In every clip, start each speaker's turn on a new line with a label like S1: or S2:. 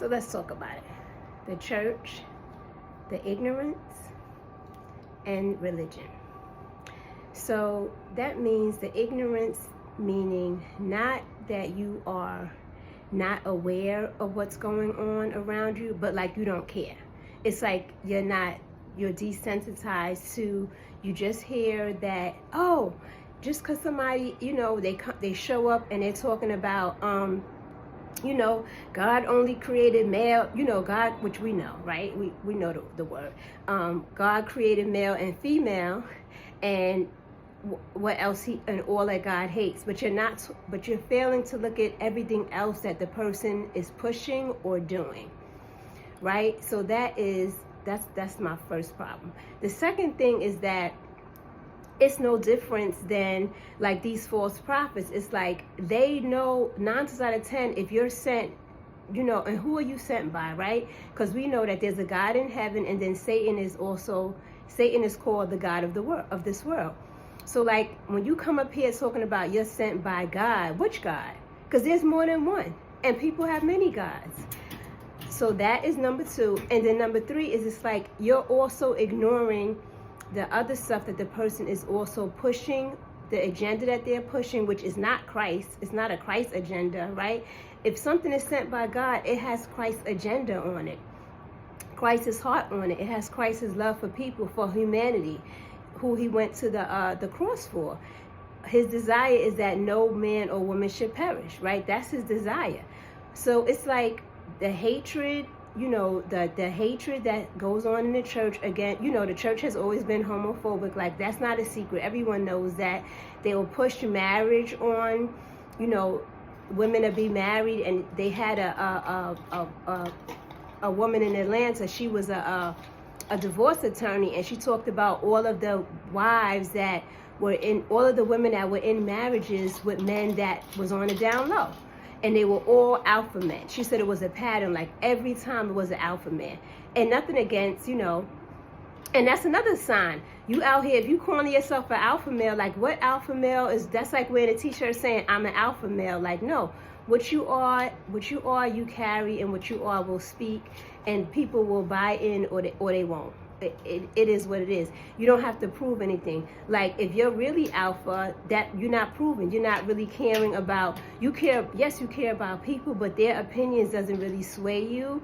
S1: So let's talk about it. The church, the ignorance, and religion. So that means the ignorance, meaning not that you are not aware of what's going on around you, but like you don't care. It's like you're desensitized to, you just hear that, oh, just because somebody, they show up and they're talking about, God only created male, God, which we know, right? We know the word. God created male and female, and what else and all that God hates. But you're failing to look at everything else that the person is pushing or doing, right? So that's my first problem. The second thing is that it's no difference than like these false prophets. It's like they know 9 times out of 10 if you're sent, and who are you sent by, right? Because we know that there's a God in heaven, and then Satan is called the God of the world, of this world. So like when you come up here talking about you're sent by God, which God? Because there's more than one, and people have many gods. So that is number 2. And then number 3 is it's like you're also ignoring the other stuff that the person is also pushing, the agenda that they're pushing, which is not Christ. It's not a Christ agenda, right? If something is sent by God, it has Christ's agenda on it, Christ's heart on it. It has Christ's love for people, for humanity, who he went to the cross for. His desire is that no man or woman should perish, right? That's his desire. So it's like the hatred, the hatred that goes on in the church. Again, the church has always been homophobic. Like, that's not a secret. Everyone knows that. They will push marriage on, women to be married. And they had a woman in Atlanta. She was a divorce attorney, and she talked about all of the wives that were in, all of the women that were in marriages with men that was on the down low. And they were all alpha men. She said it was a pattern, like every time it was an alpha man. And nothing against, and that's another sign. You out here, if you calling yourself an alpha male, like what alpha male is, that's like wearing a t-shirt saying I'm an alpha male. Like, no, what you are, you carry, and what you are will speak, and people will buy in or they won't. It is what it is. You don't have to prove anything. Like, if you're really alpha, that you're not proving. You're not really caring about, yes, you care about people, but their opinions doesn't really sway you,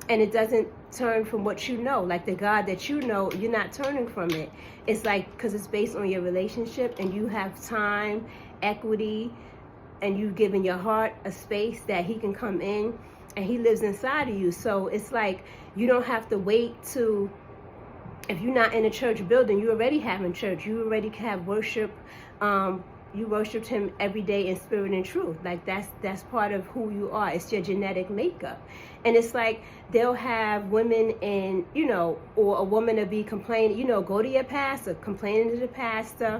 S1: and it doesn't turn from what you know. Like the God that you know, you're not turning from it. It's like, because it's based on your relationship, and you have time, equity, and you've given your heart a space that he can come in, and he lives inside of you. So it's like, you don't have to wait to, if you're not in a church building, you already have in church. You already have worship. You worshiped him every day in spirit and truth. Like that's part of who you are. It's your genetic makeup. And it's like they'll have women in, or a woman to be complaining, go to your pastor, complaining to the pastor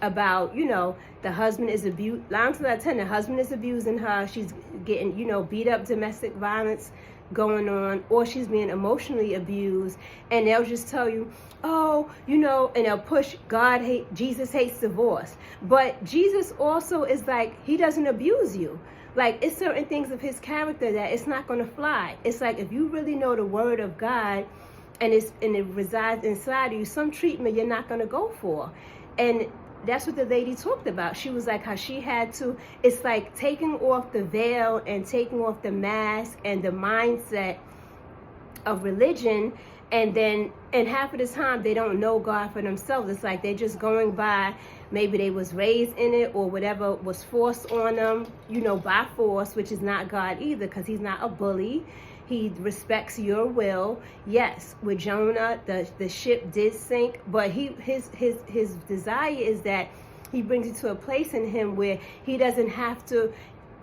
S1: about, the husband is abused. 9 times out of 10, the husband is abusing her. She's getting, beat up, domestic violence going on, or she's being emotionally abused, and they'll just tell you, oh, and they'll push Jesus hates divorce. But Jesus also is like, he doesn't abuse you. Like, it's certain things of his character that it's not going to fly. It's like, if you really know the word of God and it resides inside of you, some treatment you're not going to go for. And that's what the lady talked about. She was like, how she had to, it's like taking off the veil and taking off the mask and the mindset of religion. And half of the time they don't know God for themselves. It's like they're just going by, maybe they was raised in it or whatever was forced on them, by force, which is not God either, because he's not a bully. He respects your will. Yes, with Jonah, the ship did sink, but his desire is that he brings you to a place in him where he doesn't have to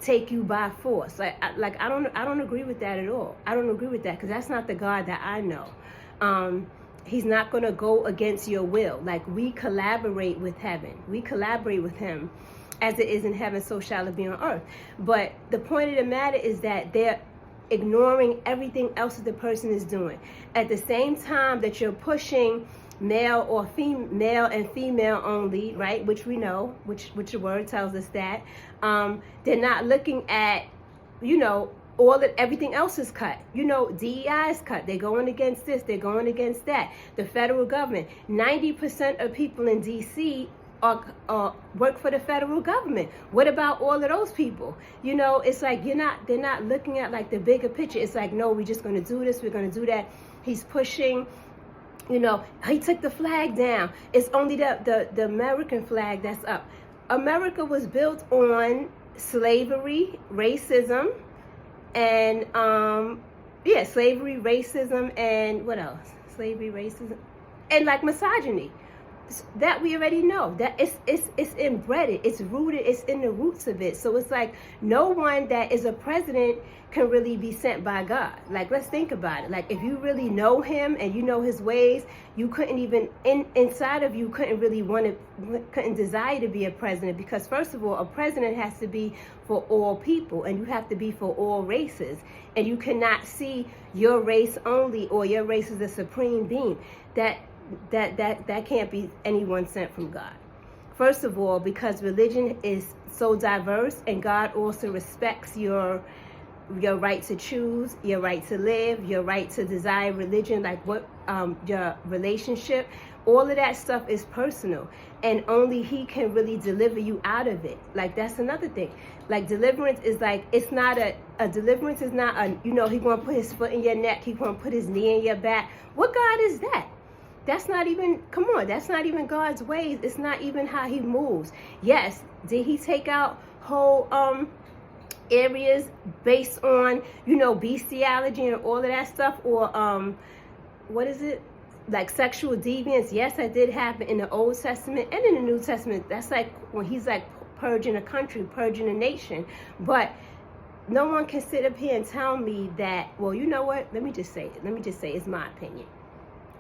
S1: take you by force. I don't agree with that at all. I don't agree with that, because that's not the God that I know. He's not going to go against your will. Like, we collaborate with heaven. We collaborate with him. As it is in heaven, so shall it be on earth. But the point of the matter is that they're ignoring everything else that the person is doing. At the same time that you're pushing male and female only, right? Which we know, which the word tells us that. They're not looking at, everything else is cut. You know, DEI is cut. They're going against this. They're going against that. The federal government. 90% of people in D.C. work for the federal government. What about all of those people? You know, it's like they're not looking at like the bigger picture. It's like, no, we're just going to do this. We're going to do that. He's pushing. You know, he took the flag down. It's only the American flag that's up. America was built on slavery, racism, and slavery, racism, and what else? Slavery, racism, and like misogyny. That we already know. That it's embedded, it's rooted, it's in the roots of it. So it's like no one that is a president can really be sent by God. Like, let's think about it. Like, if you really know him and you know his ways, you couldn't even inside of you couldn't really couldn't desire to be a president, because first of all, a president has to be for all people, and you have to be for all races, and you cannot see your race only, or your race is the supreme being. That can't be anyone sent from God. First of all, because religion is so diverse, and God also respects your right to choose, your right to live, your right to desire religion, like your relationship. All of that stuff is personal, and only he can really deliver you out of it. Like, that's another thing. Like, deliverance is like, it's not a deliverance is not a, you know, he gonna put his foot in your neck, he gonna put his knee in your back. What God is that? That's not even, come on, that's not even God's ways. It's not even how he moves. Yes, did he take out whole areas based on, you know, bestiality and all of that stuff? Or what is it? Like sexual deviance? Yes, that did happen in the Old Testament and in the New Testament. That's like when he's like purging a country, purging a nation. But no one can sit up here and tell me that, well, you know what? Let me just say it's my opinion.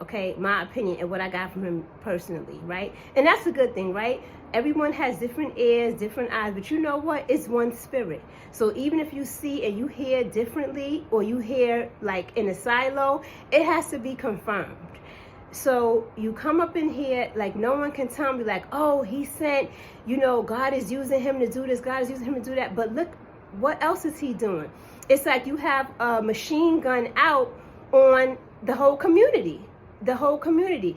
S1: Okay, my opinion and what I got from him personally, right? And that's a good thing, right? Everyone has different ears, different eyes, but you know what? It's one spirit. So even if you see and you hear differently, or you hear like in a silo, it has to be confirmed. So you come up in here, like no one can tell me like, oh, he sent, you know, God is using him to do this, God is using him to do that. But look, what else is he doing? It's like you have a machine gun out on the whole community. The whole community.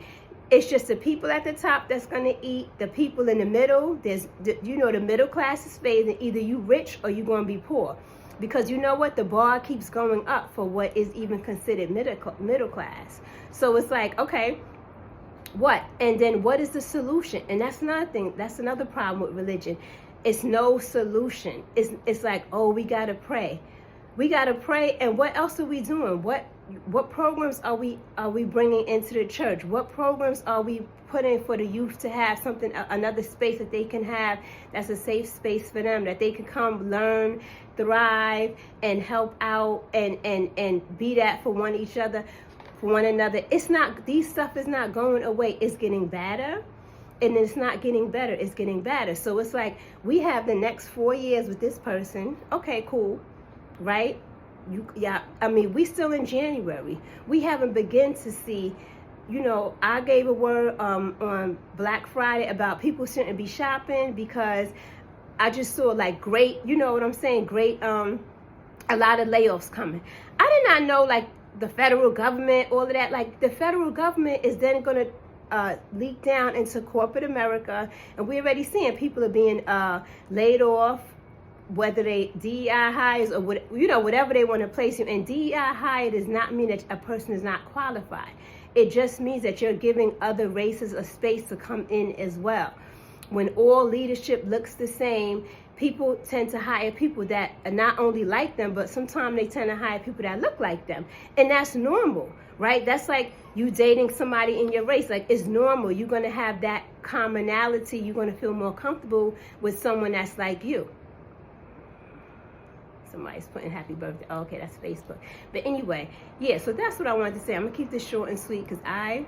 S1: It's just the people at the top that's going to eat. The people in the middle, there's, you know, the middle class is fading. Either you rich or you're going to be poor. Because you know what? The bar keeps going up for what is even considered middle class. So it's like, okay, what? And then what is the solution? And that's another thing. That's another problem with religion. It's no solution. It's like, oh, we got to pray. We got to pray. And what else are we doing? What programs are we bringing into the church? What programs are we putting for the youth to have something, another space that they can have that's a safe space for them, that they can come learn, thrive, and help out and be that for one another. It's not, these stuff is not going away. It's getting better. And it's not getting better. It's getting better. So it's like we have the next 4 years with this person. Okay, cool. Right? I mean, we still in January. We haven't begun to see, you know, I gave a word on Black Friday about people shouldn't be shopping, because I just saw like great, you know what I'm saying, great, a lot of layoffs coming. I did not know like the federal government, all of that, like the federal government is then going to leak down into corporate America, and we're already seeing people are being laid off, whether they DEI hires or what, you know, whatever they want to place you. And DEI hire does not mean that a person is not qualified. It just means that you're giving other races a space to come in as well. When all leadership looks the same, people tend to hire people that are not only like them, but sometimes they tend to hire people that look like them. And that's normal, right? That's like you dating somebody in your race. Like, it's normal. You're going to have that commonality. You're going to feel more comfortable with someone that's like you. Somebody's putting happy birthday. Oh, okay, that's Facebook. But anyway, yeah, so that's what I wanted to say. I'm going to keep this short and sweet because I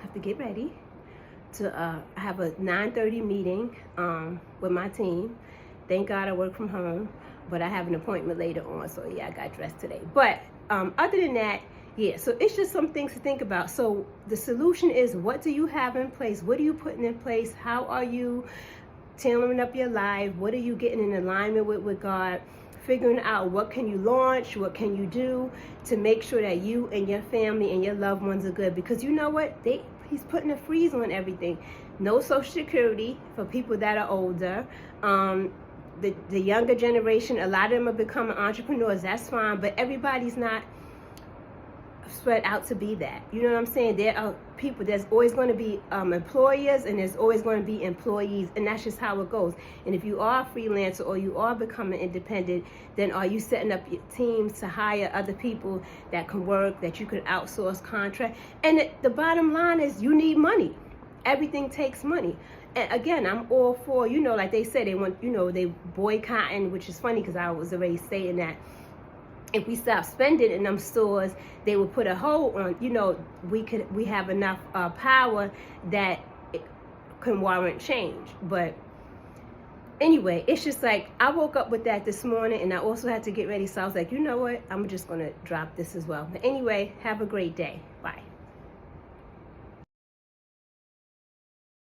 S1: have to get ready to have a 9:30 meeting with my team. Thank God I work from home, but I have an appointment later on. So, yeah, I got dressed today. But other than that, yeah, so it's just some things to think about. So the solution is, what do you have in place? What are you putting in place? How are you tailoring up your life? What are you getting in alignment with God? figuring out what can you launch, what can you do to make sure that you and your family and your loved ones are good. Because you know what? He's putting a freeze on everything. No Social Security for people that are older. The younger generation, a lot of them are becoming entrepreneurs. That's fine, but everybody's not spread out to be that. You know what I'm saying? There are people, there's always going to be employers, and there's always going to be employees, and that's just how it goes. And if you are a freelancer or you are becoming independent, then are you setting up your teams to hire other people that can work, that you could outsource, contract? And the bottom line is you need money. Everything takes money. And again, I'm all for, like they say, they want, they boycotting, which is funny because I was already saying that if we stop spending in them stores, they will put a hold on, we have enough power that it can warrant change. But anyway, it's just like, I woke up with that this morning, and I also had to get ready. So I was like, you know what? I'm just going to drop this as well. But anyway, have a great day. Bye.